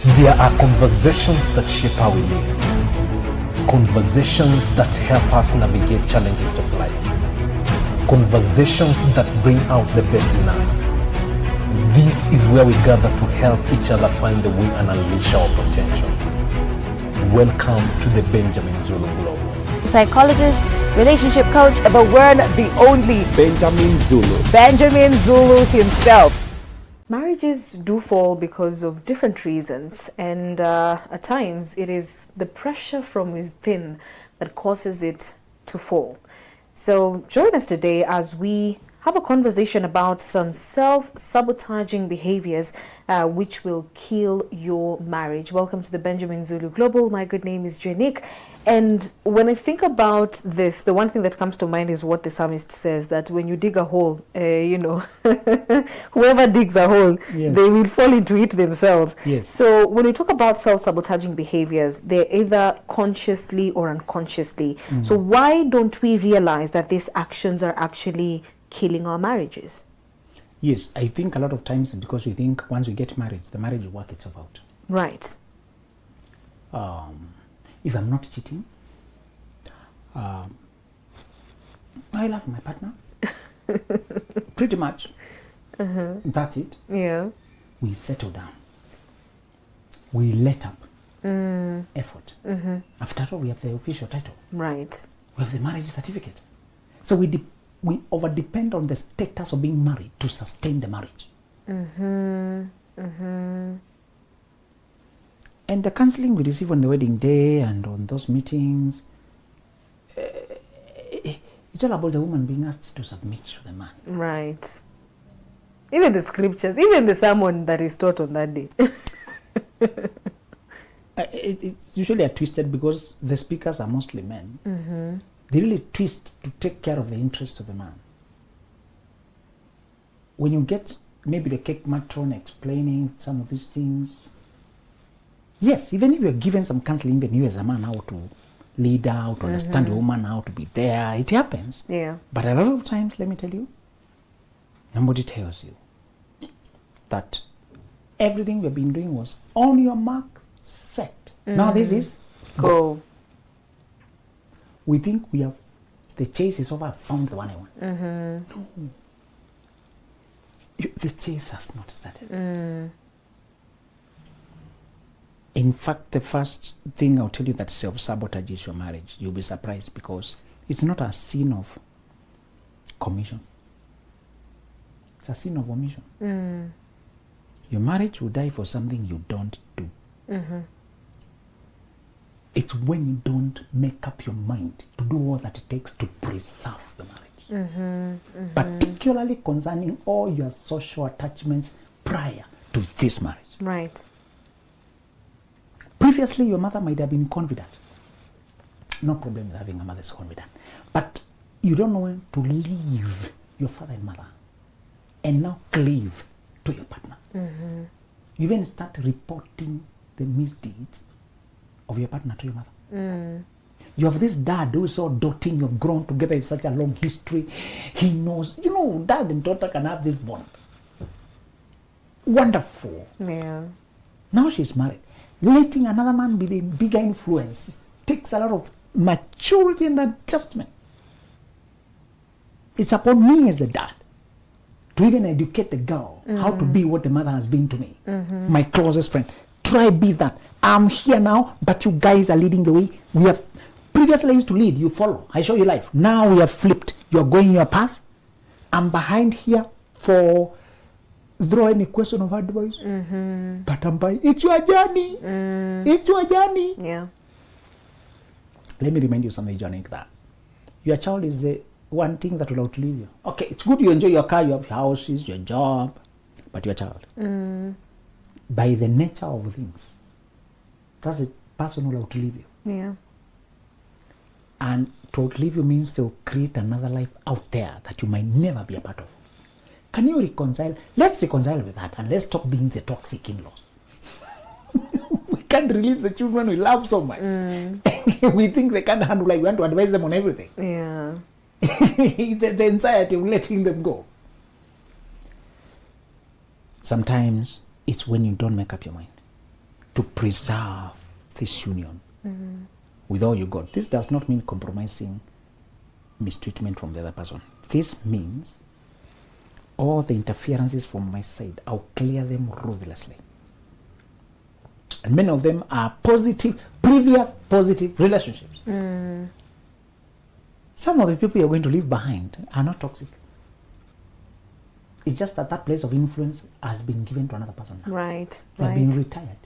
There are conversations that shape how we live. Conversations that help us navigate challenges of life. Conversations that bring out the best in us. This is where we gather to help each other find the way and unleash our potential. Welcome to the Benjamin Zulu Global. Psychologist, relationship coach, the one, the only Benjamin Zulu himself. Marriages do fall because of different reasons, and at times it is the pressure from within that causes it to fall. So join us today as we have a conversation about some self-sabotaging behaviors which will kill your marriage. Welcome to the Benjamin Zulu Global. My good name is Janique. And when I think about this, the one thing that comes to mind is what the psalmist says, that when you dig a hole, whoever digs a hole, Yes. they will fall into it themselves. Yes. So when we talk about self-sabotaging behaviors, they're either consciously or unconsciously. So why don't we realize that these actions are actually killing our marriages? Yes, I think a lot of times because we think once we get married, the marriage will work itself out. Right. If I'm not cheating, I love my partner. Pretty much. That's it. Yeah. We settle down. We let up effort. After all, we have the official title. Right. We have the marriage certificate. So we over-depend on the status of being married to sustain the marriage. And the counseling we receive on the wedding day and on those meetings, it's all about the woman being asked to submit to the man. Right. Even the scriptures, even the sermon that is taught on that day. It's usually twisted because the speakers are mostly men. They really twist to take care of the interest of the man. When you get maybe the cake matron explaining some of these things, yes, even if you're given some counseling, even you as a man, how to lead out, to understand the woman, how to be there, it happens. Yeah. But a lot of times, let me tell you, nobody tells you that everything we've been doing was on your mark, set. Now this is Go. We think we have, the chase is over, I found the one I want. No. The chase has not started. In fact, the first thing I'll tell you that self-sabotages your marriage, you'll be surprised because it's not a sin of commission. It's a sin of omission. Your marriage will die for something you don't do. It's when you don't make up your mind to do all that it takes to preserve your marriage. Particularly concerning all your social attachments prior to this marriage. Right. Previously, your mother might have been confident. No problem with having a mother who's confident. But you don't know when to leave your father and mother and now cleave to your partner. You even start reporting the misdeeds of your partner to your mother. You have this dad who is so doting, you've grown together with such a long history. He knows, dad and daughter can have this bond. Wonderful. Yeah. Now she's married. Letting another man be the bigger influence takes a lot of maturity and adjustment. It's upon me as the dad to even educate the girl how to be what the mother has been to me. My closest friend. Try be that. I'm here now, but you guys are leading the way. We have previously used to lead, you follow. I show you life. Now we have flipped. You're going your path. I'm behind here for throw any question of advice. But I'm by. It's your journey. It's your journey. Yeah. Let me remind you something, Janique, that your child is the one thing that will outlive you. Okay, it's good you enjoy your car, you have houses, your job, but your child. By the nature of things, that's a person who will outlive you. Yeah. And to outlive you means they'll create another life out there that you might never be a part of. Can you reconcile? Let's reconcile with that and let's stop being the toxic in-laws. We can't release the children we love so much. We think they can't handle life. We want to advise them on everything. Yeah. the anxiety of letting them go. Sometimes it's when you don't make up your mind. to preserve this union with all you got. This does not mean compromising mistreatment from the other person. This means all the interferences from my side, I'll clear them ruthlessly. And many of them are previous positive relationships. Some of the people you're going to leave behind are not toxic. It's just that that place of influence has been given to another person now. Right. They're being retired.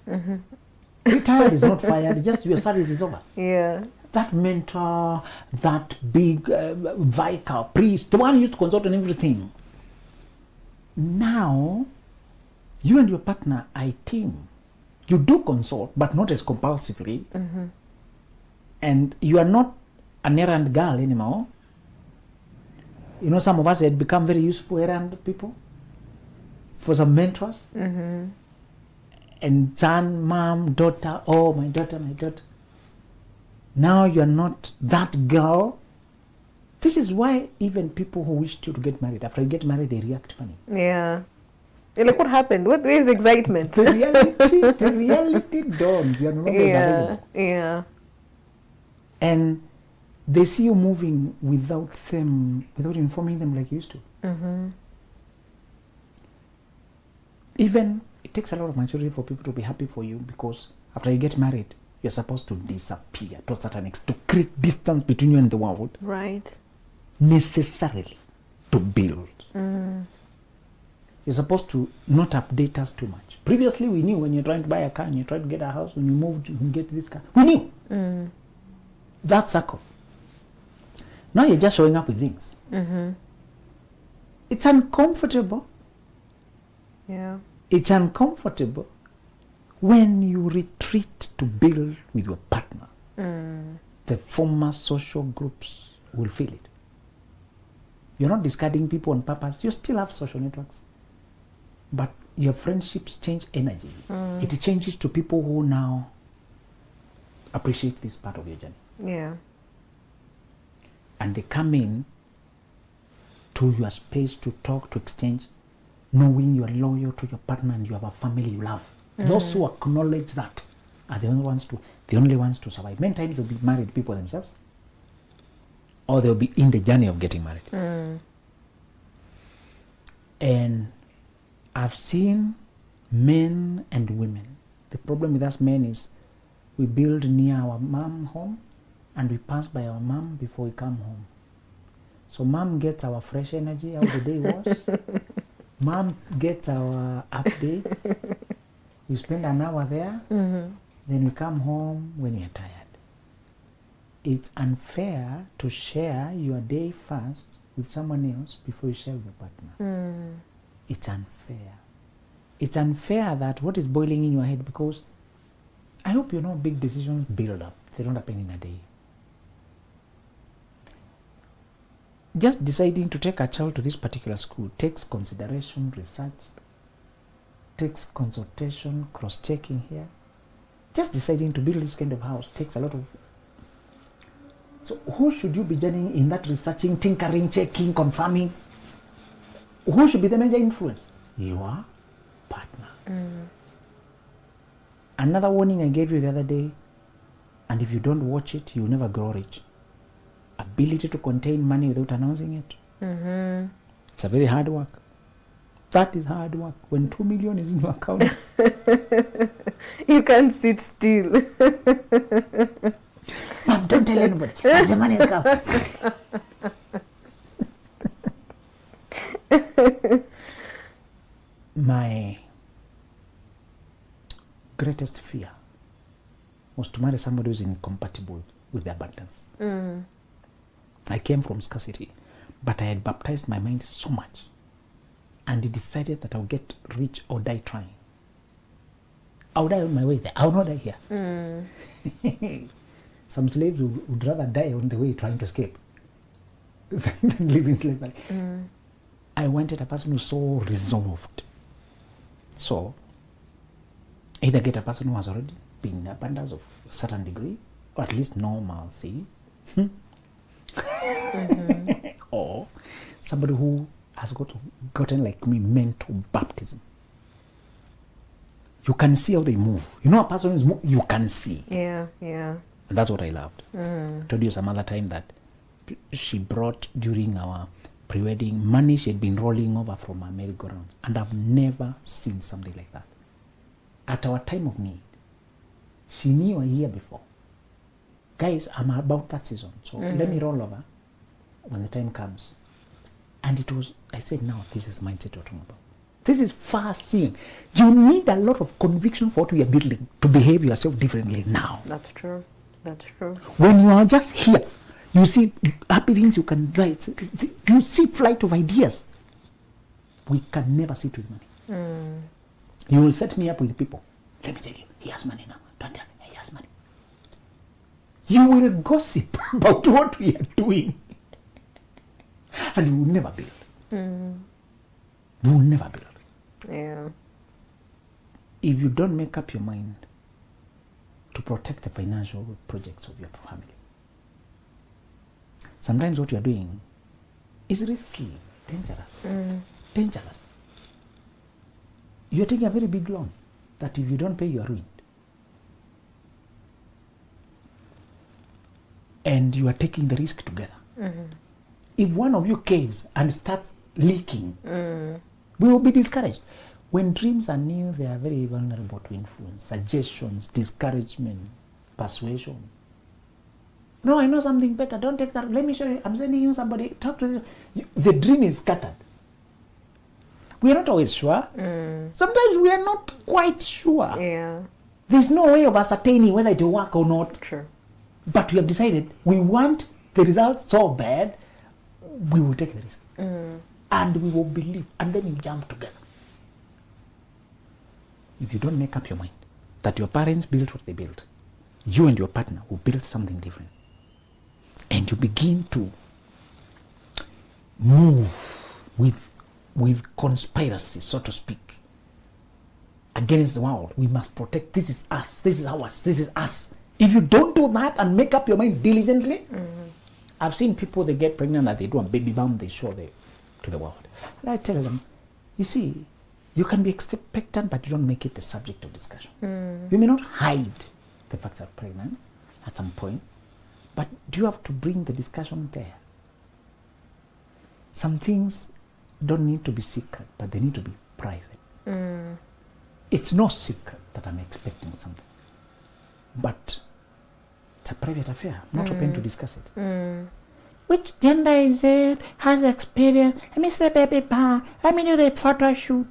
Retired is not fired, it's just your service is over. Yeah. That mentor, that big vicar, priest, the one who used to consult on everything. Now, you and your partner are a team. You do consult, but not as compulsively. And you are not an errand girl anymore. You know, some of us had become very useful errand people for some mentors. And son, mom, daughter, oh, my daughter. Now you're not that girl. This is why even people who wished you to get married, after you get married, they react funny. Yeah. You're like, what happened? Where's the excitement? The reality dawns. You're no longer available. Yeah. And they see you moving without informing them like you used to. Even it takes a lot of maturity for people to be happy for you, because after you get married, you're supposed to disappear to a certain extent, to create distance between you and the world. Right. Necessarily to build. You're supposed to not update us too much. Previously, we knew when you're trying to buy a car and you're trying to get a house, when you moved, you can get this car. We knew. That circle. Now you're just showing up with things. It's uncomfortable. Yeah. It's uncomfortable when you retreat to build with your partner. The former social groups will feel it. You're not discarding people on purpose. You still have social networks. But your friendships change energy. It changes to people who now appreciate this part of your journey. Yeah. And they come in to your space to talk, to exchange, knowing you are loyal to your partner and you have a family you love. Those who acknowledge that are the only ones to survive. Many times they'll be married people themselves, or they'll be in the journey of getting married. And I've seen men and women. The problem with us men is we build near our mom home and we pass by our mom before we come home. So mom gets our fresh energy, how the day was. Mom gets our updates. We spend an hour there. Then we come home when we are tired. It's unfair to share your day first with someone else before you share with your partner. It's unfair. It's unfair that what is boiling in your head, because I hope you know big decisions build up. They don't happen in a day. Just deciding to take a child to this particular school takes consideration, research, takes consultation, cross-checking here. Just deciding to build this kind of house takes a lot of... So who should you be joining in that researching, tinkering, checking, confirming? Who should be the major influence? Your partner. Another warning I gave you the other day, and if you don't watch it, you'll never grow rich. Ability to contain money without announcing it. It's a very hard work. That is hard work. When 2 million is in your account, you can't sit still. Mom, don't tell anybody. The money is come. My greatest fear was to marry somebody who's incompatible with the abundance. I came from scarcity, but I had baptized my mind so much, and he decided that I'll get rich or die trying. I'll die on my way there. I'll not die here. Some slaves would rather die on the way trying to escape than live in slavery. I wanted a person who's so resolved. So, either get a person who has already been in abundance of a certain degree, or at least normalcy, or somebody who has gotten like me mental baptism. You can see how they move. You know, a person is you can see. Yeah, yeah. And that's what I loved. Told you some other time that she brought during our pre-wedding money she had been rolling over from her merry-go-round. And I've never seen something like that. At our time of need, she knew a year before. Guys, I'm about that season, so let me roll over when the time comes. And it was, I said, now this is mindset you're talking about. This is far seeing. You need a lot of conviction for what we are building to behave yourself differently now. That's true. That's true. When you are just here, you see happy things you can write. You see flight of ideas. We can never sit with money. You will set me up with people. Let me tell you, he has money now. Don't tell me, he has money. You will gossip about what we are doing. And you will never build. You will never build. Yeah. If you don't make up your mind to protect the financial projects of your family, sometimes what you are doing is risky, dangerous. Dangerous. You are taking a very big loan that if you don't pay, you are ruined. And you are taking the risk together. If one of you caves and starts leaking, we will be discouraged. When dreams are new, they are very vulnerable to influence, suggestions, discouragement, persuasion. No, I know something better. Don't take that. Let me show you. I'm sending you somebody. Talk to this. The dream is scattered. We are not always sure. Sometimes we are not quite sure. Yeah. There's no way of ascertaining whether it will work or not. True. But we have decided we want the results so bad, we will take the risk. And we will believe. And then you jump together. If you don't make up your mind that your parents built what they built, you and your partner will build something different. And you begin to move with conspiracy, so to speak, against the world. We must protect. This is us. This is ours. This is us. If you don't do that and make up your mind diligently, I've seen people, they get pregnant and they do a baby bump, they show to the world. And I tell them, you see, you can be expectant, but you don't make it the subject of discussion. You may not hide the fact that you're pregnant at some point, but do you have to bring the discussion there? Some things don't need to be secret, but they need to be private. It's no secret that I'm expecting something, but it's a private affair. I'm not open to discuss it. Which gender is it? Has experience? Let me see the baby bar. Let me do the photo shoot.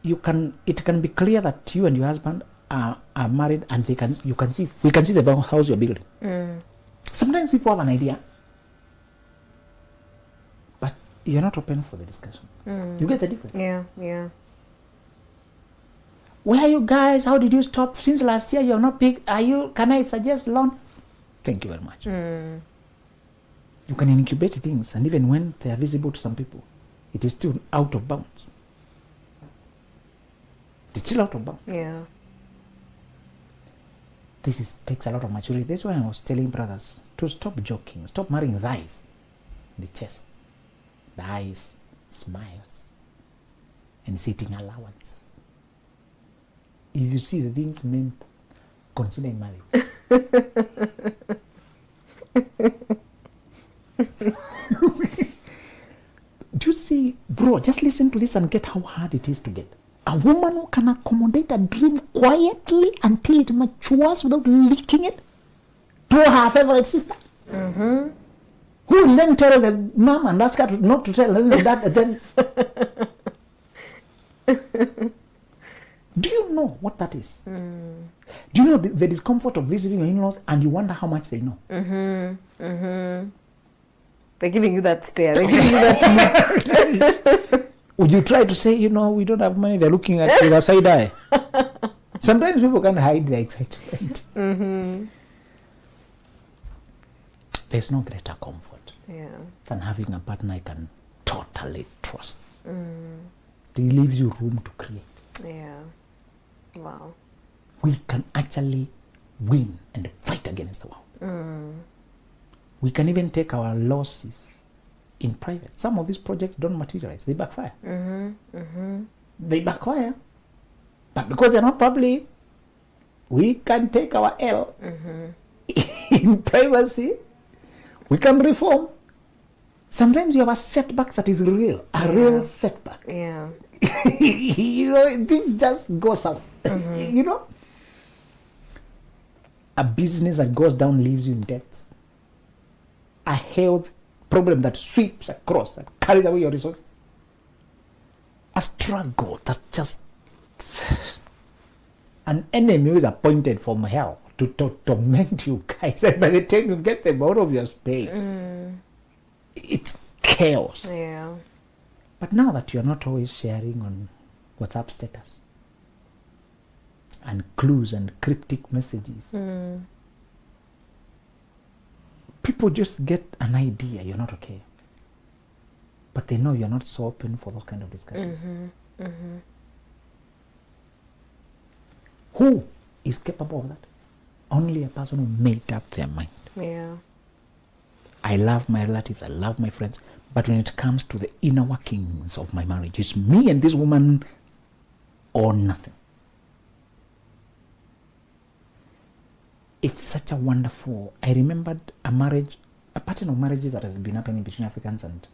It can be clear that you and your husband are married, and we can see the house you're building. Sometimes people have an idea, but you're not open for the discussion. You get the difference? Yeah, yeah. Where are you guys? How did you stop? Since last year you're not big. Can I suggest loan? Thank you very much. You can incubate things, and even when they are visible to some people, it is still out of bounds. It's still out of bounds. Yeah. This takes a lot of maturity. That's why I was telling brothers to stop joking, stop marrying the eyes, the chest, the eyes, smiles, and sitting allowance. If you see the things men consider in marriage. Do you see, bro, just listen to this and get how hard it is to get. A woman who can accommodate a dream quietly until it matures without leaking it to her favorite sister. Who will then tell the mom and ask her not to tell her that then. Do you know what that is? Do you know the discomfort of visiting your in-laws and you wonder how much they know? They're giving you that stare. They're giving you that Would you try to say, we don't have money, they're looking at you with a side eye? Sometimes people can't hide their excitement. There's no greater comfort than having a partner I can totally trust. It leaves you room to create. Yeah. Wow. We can actually win and fight against the world. We can even take our losses in private. Some of these projects don't materialize. They backfire. They backfire. But because they're not public, we can take our L in privacy. We can reform. Sometimes you have a setback that is real, real setback. Yeah. This just goes out. A business that goes down leaves you in debt. A health problem that sweeps across and carries away your resources. A struggle that just an enemy who is appointed from hell to torment you guys, and by the time you get them out of your space, it's chaos. Yeah. But now that you're not always sharing on WhatsApp status and clues and cryptic messages, people just get an idea you're not okay. But they know you're not so open for those kind of discussions. Who is capable of that? Only a person who made up their mind. Yeah. I love my relatives, I love my friends, but when it comes to the inner workings of my marriage, it's me and this woman or nothing. It's such a wonderful, I remembered a pattern of marriages that has been happening between Africans and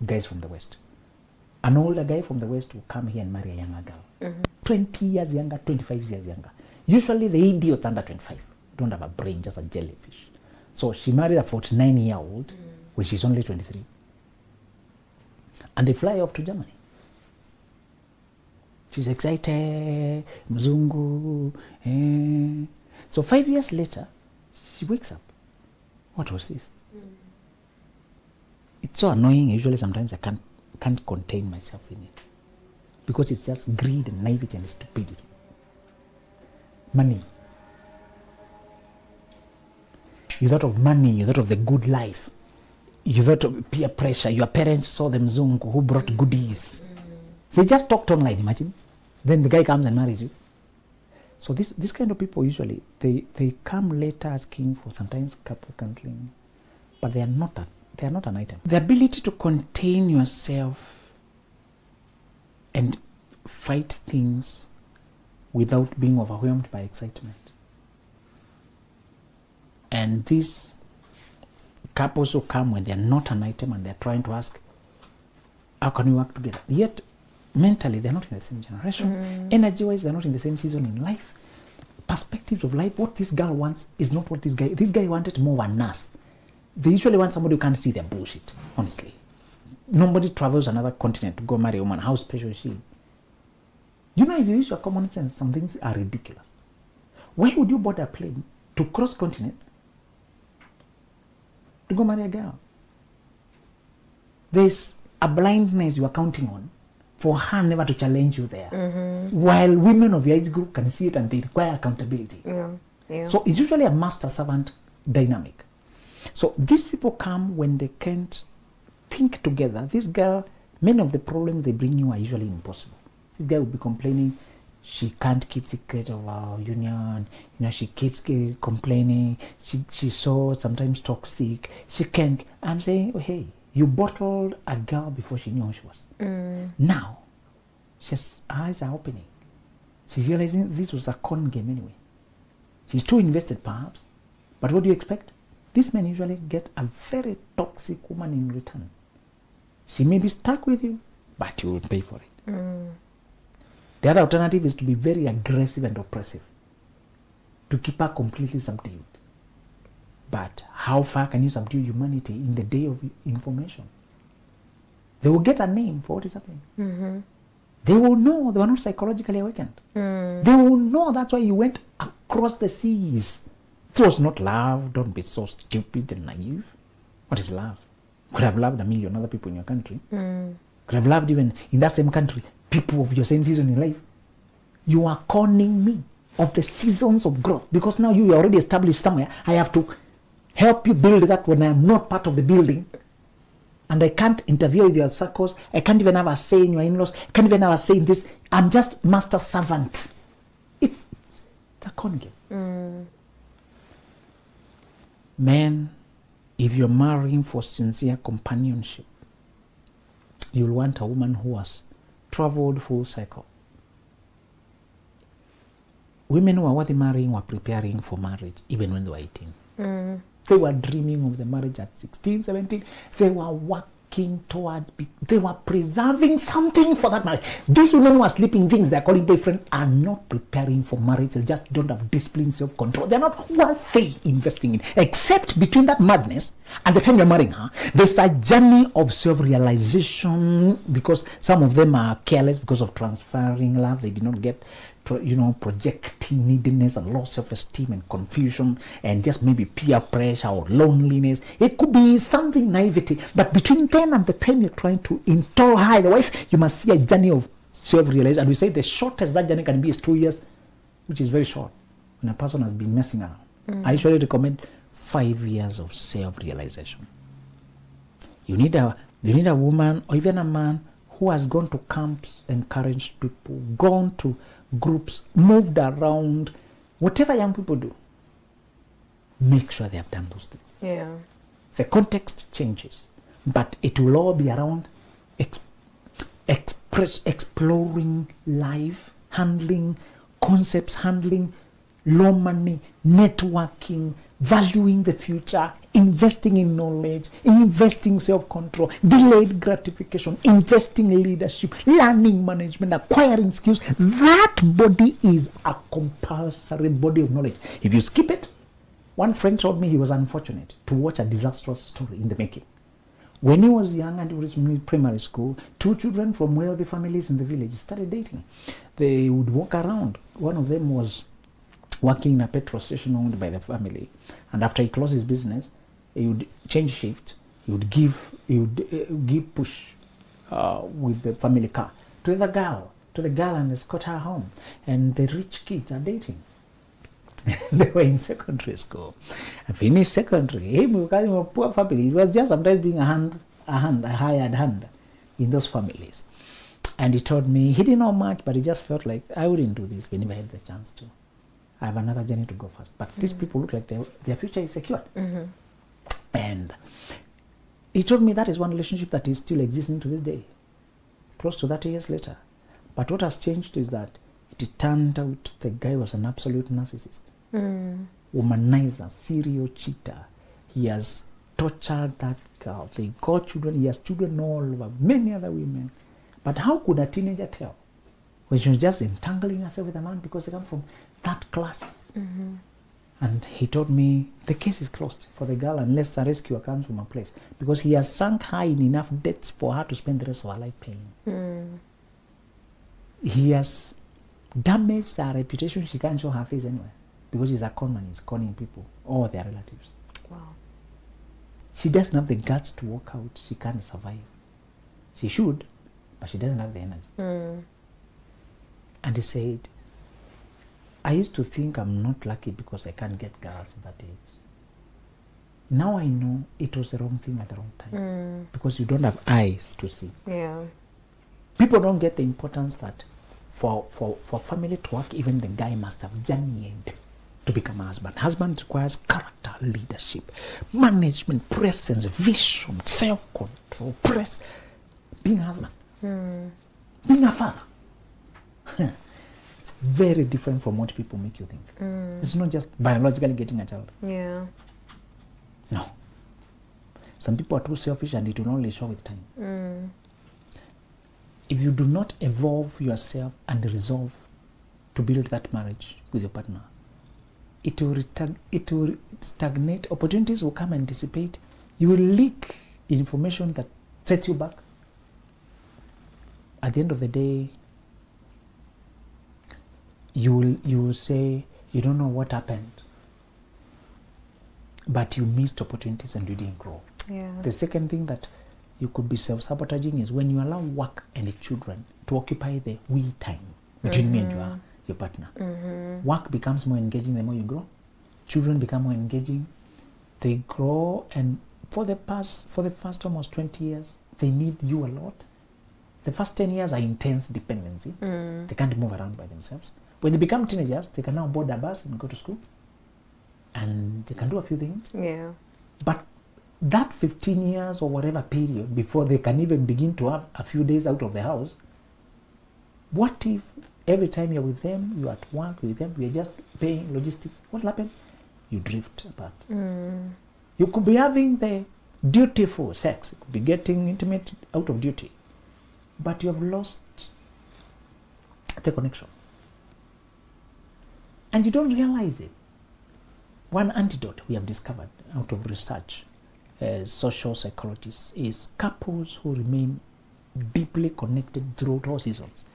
guys from the West. An older guy from the West will come here and marry a younger girl. 20 years younger, 25 years younger. Usually the idiots under 25 don't have a brain, just a jellyfish. So she married a 49-year-old when she's only 23. And they fly off to Germany. She's excited, Mzungu. So 5 years later, she wakes up. What was this? It's so annoying. Usually sometimes I can't contain myself in it. Because it's just greed and naivety and stupidity. Money. You thought of money, you thought of the good life. You thought of peer pressure. Your parents saw the Mzungu who brought goodies. They just talked online, imagine. Then the guy comes and marries you. So this kind of people usually, they come later asking for sometimes couple counseling. But they are not an item. The ability to contain yourself and fight things without being overwhelmed by excitement. And these couples who come when they're not an item and they're trying to ask, how can we work together? Yet, mentally, they're not in the same generation. Energy-wise, they're not in the same season in life. Perspectives of life, what this girl wants is not what this guy wanted more of a nurse. They usually want somebody who can't see their bullshit, honestly. Nobody travels another continent to go marry a woman. How special is she? You know, if you use your common sense, some things are ridiculous. Why would you board a plane to cross continents to go marry a girl? There's a blindness you are counting on for her never to challenge you there. While women of your age group can see it and they require accountability. Yeah. So it's usually a master-servant dynamic. So these people come when they can't think together. This girl, many of the problems they bring you are usually impossible. This guy will be complaining, she can't keep secret of our union. She keeps complaining. She's so sometimes toxic. She can't. I'm saying, oh, hey, you bottled a girl before she knew who she was. Now, her eyes are opening. She's realizing this was a con game anyway. She's too invested, perhaps. But what do you expect? These men usually get a very toxic woman in return. She may be stuck with you, but you will pay for it. The other alternative is to be very aggressive and oppressive, to keep her completely subdued. But how far can you subdue humanity in the day of information? They will get a name for what is happening. They will know they were not psychologically awakened. They will know that's why you went across the seas. It was not love. Don't be so stupid and naive. What is love? Could have loved a million other people in your country. Could have loved even in that same country people of your same season in life. You are conning me of the seasons of growth because now you are already established somewhere. I have to help you build that when I am not part of the building. And I can't interfere with your circles. I can't even have a say in your in-laws. I can't even have a say in this. I'm just master servant. It's a con game. Men, if you're marrying for sincere companionship, you'll want a woman who has traveled full cycle. women who are worthy marrying were preparing for marriage even when they were 18. They were dreaming of the marriage at 16, 17. They were working towards, they were preserving something for that marriage. These women who are sleeping things they're calling boyfriend are not preparing for marriage. They just don't have discipline, self-control. They're not worthy investing in. Except between that madness and the time you're marrying her, there's a journey of self-realization, because some of them are careless because of transferring love. They did not get, projecting neediness and low self-esteem and confusion and just maybe peer pressure or loneliness. It could be something naivety. But between then and the time you're trying to install her, the wife, you must see a journey of self-realization. And we say the shortest that journey can be is 2 years, which is very short when a person has been messing around. I usually recommend 5 years of self-realization. You need a woman or even a man who has gone to camps, encouraged people, gone to groups, moved around, whatever young people do, make sure they have done those things. Yeah. The context changes, but it will all be around exploring life, handling concepts, handling low money, networking, valuing the future, investing in knowledge, investing self-control, delayed gratification, investing in leadership, learning management, acquiring skills. That body is a compulsory body of knowledge. If you skip it, one friend told me he was unfortunate to watch a disastrous story in the making. When he was young and he was in primary school, 2 children from wealthy families in the village started dating. They would walk around. One of them was working in a petrol station owned by the family, and after he closed his business, he would change shift. He would give push with the family car to the girl, and escort her home. And the rich kids are dating. They were in secondary school. And finished secondary. Him, a poor family. It was just sometimes being a hired hand in those families. And he told me he didn't know much, but he just felt like I wouldn't do this whenever I had the chance to. I have another journey to go first. But these people look like their future is secure. And he told me that is one relationship that is still existing to this day, close to 30 years later. But what has changed is that it turned out the guy was an absolute narcissist, womanizer, serial cheater. He has tortured that girl. They got children. He has children all over, many other women. But how could a teenager tell when she was just entangling herself with a man because they come from that class? And he told me the case is closed for the girl unless a rescuer comes from a place, because he has sunk her in enough debts for her to spend the rest of her life paying. He has damaged her reputation. She can't show her face anywhere because he's a con man. He's conning people, all their relatives. Wow. She doesn't have the guts to walk out. She can't survive. She should, but she doesn't have the energy. And he said, I used to think I'm not lucky because I can't get girls at that age. Now I know it was the wrong thing at the wrong time, because you don't have eyes to see. Yeah. People don't get the importance that for family to work, even the guy must have journeyed to become a husband. Husband requires character, leadership, management, presence, vision, self-control, being a husband, being a father. It's very different from what people make you think. It's not just biologically getting a child. Yeah. No. Some people are too selfish and it will only show with time. If you do not evolve yourself and resolve to build that marriage with your partner, it will stagnate. Opportunities will come and dissipate. You will leak information that sets you back. At the end of the day, you will say you don't know what happened, but you missed opportunities and you didn't grow. Yeah. The second thing that you could be self-sabotaging is when you allow work and the children to occupy the we time between me and your partner. Work becomes more engaging the more you grow. Children become more engaging. They grow, and for the first almost 20 years, they need you a lot. The first 10 years are intense dependency. They can't move around by themselves. When they become teenagers, they can now board a bus and go to school. And they can do a few things. Yeah. But that 15 years or whatever period before they can even begin to have a few days out of the house, what if Every time you're with them, you're at work with them, you're just paying logistics. What will happen? You drift apart. You could be having the dutiful sex, you could be getting intimate out of duty, but you have lost the connection. And you don't realize it. One antidote we have discovered out of research, social psychologists, is couples who remain deeply connected throughout all seasons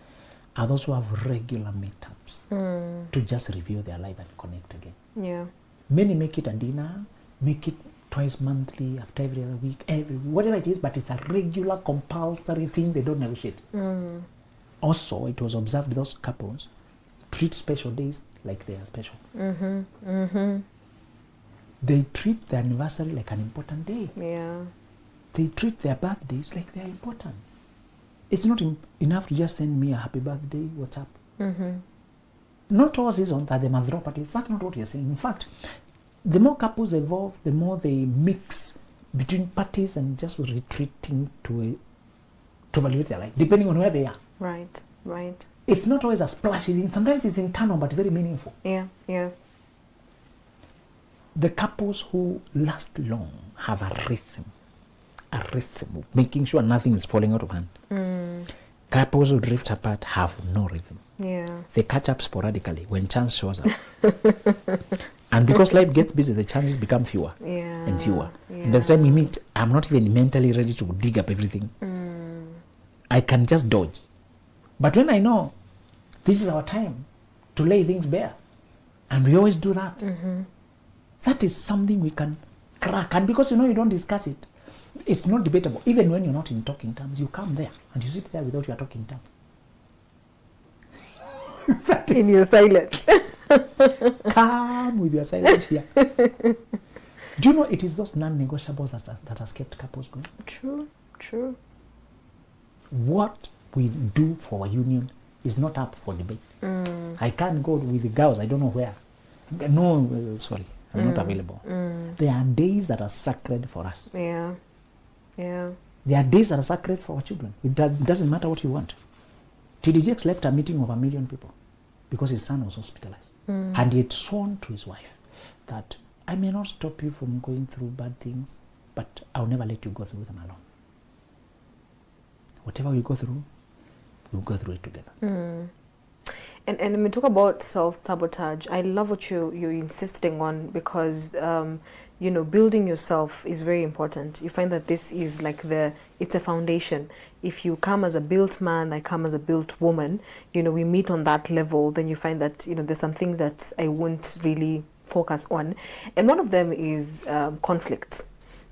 are those who have regular meetups to just review their life and connect again. Yeah. Many make it a dinner, make it twice monthly, after every other week, whatever it is, but it's a regular compulsory thing. They don't negotiate. Also, it was observed those couples treat special days like they are special. They treat their anniversary like an important day. Yeah. They treat their birthdays like they are important. It's not enough to just send me a happy birthday, what's up? Not all seasons are the mother parties. That's not what you're saying. In fact, the more couples evolve, the more they mix between parties and just retreating to evaluate their life, depending on where they are. Right, right. It's not always a splashy. Sometimes it's internal, but very meaningful. Yeah, yeah. The couples who last long have a rhythm of making sure nothing is falling out of hand. Couples who drift apart have no rhythm. Yeah. They catch up sporadically when chance shows up. And because life gets busy, the chances become fewer and fewer. Yeah. And by the time we meet, I'm not even mentally ready to dig up everything. I can just dodge. But when I know this is our time to lay things bare, and we always do that, that is something we can crack. And because you don't discuss it, it's not debatable. Even when you're not in talking terms, you come there and you sit there without your talking terms. In your silence. Calm with your silence here. Do you know it is those non-negotiables that has kept couples going? True, true. What we do for our union is not up for debate. I can't go with the girls, I don't know where. No, sorry, I'm not available. There are days that are sacred for us. Yeah, yeah. There are days that are sacred for our children. It doesn't matter what you want. TDJX left a meeting of 1 million people because his son was hospitalized. And he had sworn to his wife that I may not stop you from going through bad things, but I'll never let you go through them alone. Whatever we go through, we'll go through it together. And when we talk about self-sabotage, I love what you're insisting on because, building yourself is very important. You find that this is like it's a foundation. If you come as a built man, I come as a built woman, we meet on that level, then you find that, there's some things that I won't really focus on. And one of them is conflict.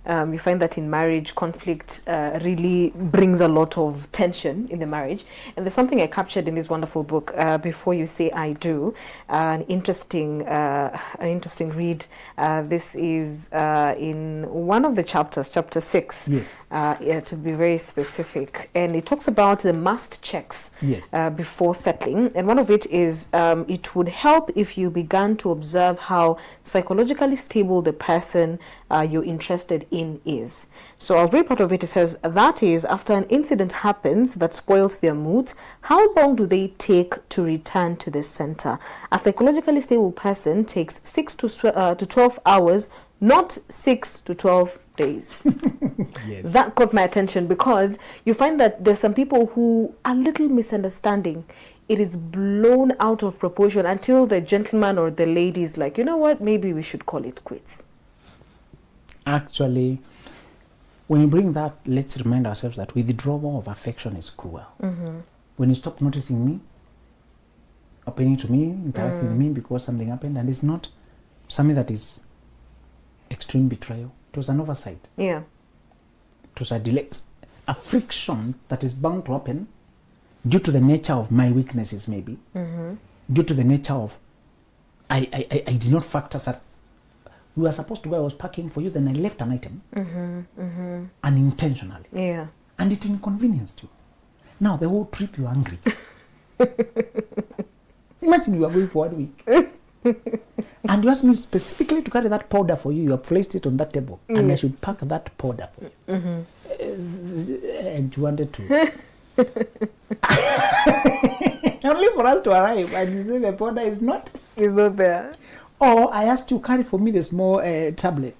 You find that in marriage, conflict really brings a lot of tension in the marriage. And there's something I captured in this wonderful book, Before You Say I Do, an interesting read. This is in one of the chapters, chapter 6, yes. To be very specific. And it talks about the must checks before settling. And one of it is it would help if you began to observe how psychologically stable the person you're interested in is. So I'll read part of it. It says, that is, after an incident happens that spoils their moods, how long do they take to return to the center? A psychologically stable person takes 6 to 12 hours, not 6 to 12 days. Yes. That caught my attention because you find that there's some people who a little misunderstanding, it is blown out of proportion until the gentleman or the lady is like, you know what, maybe we should call it quits. Actually, when you bring that, let's remind ourselves that withdrawal of affection is cruel. When you stop noticing me, opening to me, interacting with me because something happened, and it's not something that is extreme betrayal. It was an oversight. Yeah. It was a delay, a friction that is bound to happen due to the nature of my weaknesses, maybe. Due to the nature of I did not factor that. We were supposed to go, I was packing for you, then I left an item unintentionally. Yeah. And it inconvenienced you. Now, the whole trip you're angry. Imagine you are going for 1 week. And you asked me specifically to carry that powder for you. You have placed it on that table. And I should pack that powder for you. And you wanted to. Only for us to arrive and you say the powder is not. It's not there. Or I asked you carry for me the small tablet.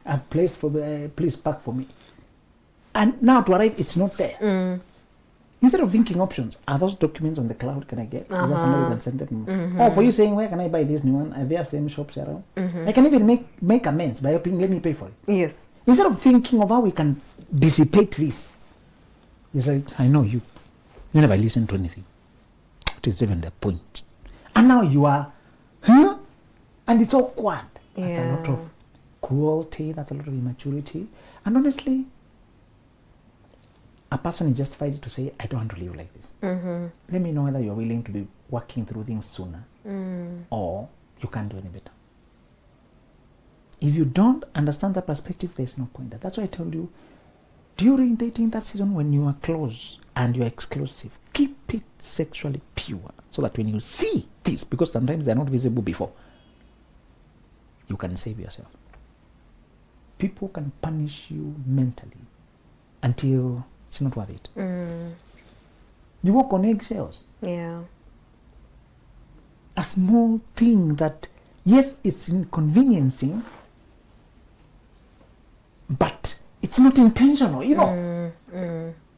I've placed for please pack for me. And now to arrive, it's not there. Instead of thinking options, are those documents on the cloud? Can I get? Is there somebody who can send them? Or for you saying, where can I buy this new one? Are there same shops around? I can even make amends by helping, let me pay for it. Yes. Instead of thinking of how we can dissipate this, you say, I know you. You never listen to anything. What is even the point? And now you are, and it's awkward. That's a lot of cruelty, that's a lot of immaturity. And honestly, a person is justified to say, I don't want to live like this. Let me know whether you're willing to be working through things sooner or you can't do any better. If you don't understand that perspective, there's no point. That's why I told you, during dating that season when you are close and you're exclusive, keep it sexually pure so that when you see this, because sometimes they're not visible before, you can save yourself. People can punish you mentally until it's not worth it. You walk on eggshells. Yeah. A small thing that, yes, it's inconveniencing, but it's not intentional, you know.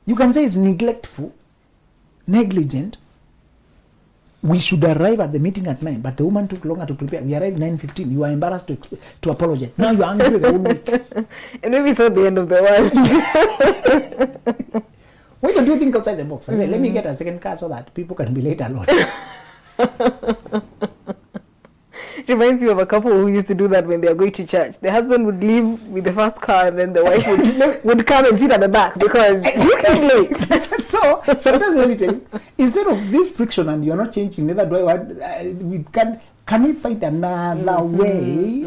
You can say it's neglectful, negligent. We should arrive at the meeting at 9, but the woman took longer to prepare. We arrived 9:15. You are embarrassed to apologize. Now you are angry the whole week. And maybe it's not the end of the world. Why don't you think outside the box? I say, let me get a second car so that people can be late alone. Reminds me of a couple who used to do that when they are going to church. The husband would leave with the first car and then the wife would come and sit at the back because you came late. So sometimes let me tell you, instead of this friction and you're not changing, neither do I want, can we find another way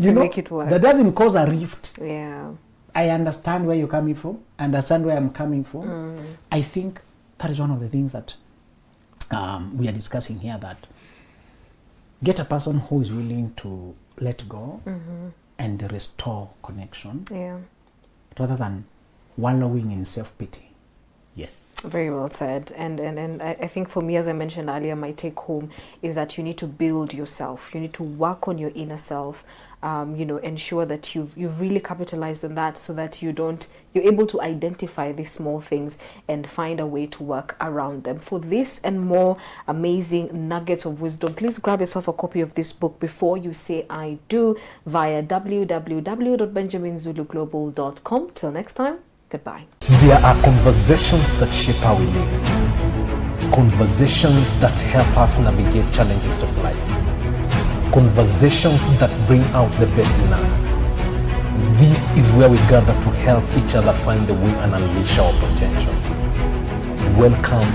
to make it work? That doesn't cause a rift? Yeah. I understand where you're coming from, understand where I'm coming from. I think that is one of the things that we are discussing here, that get a person who is willing to let go and restore connection rather than wallowing in self-pity. Yes. Very well said. And I think for me, as I mentioned earlier, my take home is that you need to build yourself. You need to work on your inner self. Ensure that you've really capitalized on that so that you're able to identify these small things and find a way to work around them. For this and more amazing nuggets of wisdom, please grab yourself a copy of this book before you say I do via www.benjaminzuluglobal.com. Till next time, goodbye. There are conversations that shape how we live. Conversations that help us navigate challenges of life. Conversations that bring out the best in us. This is where we gather to help each other find the way and unleash our potential. Welcome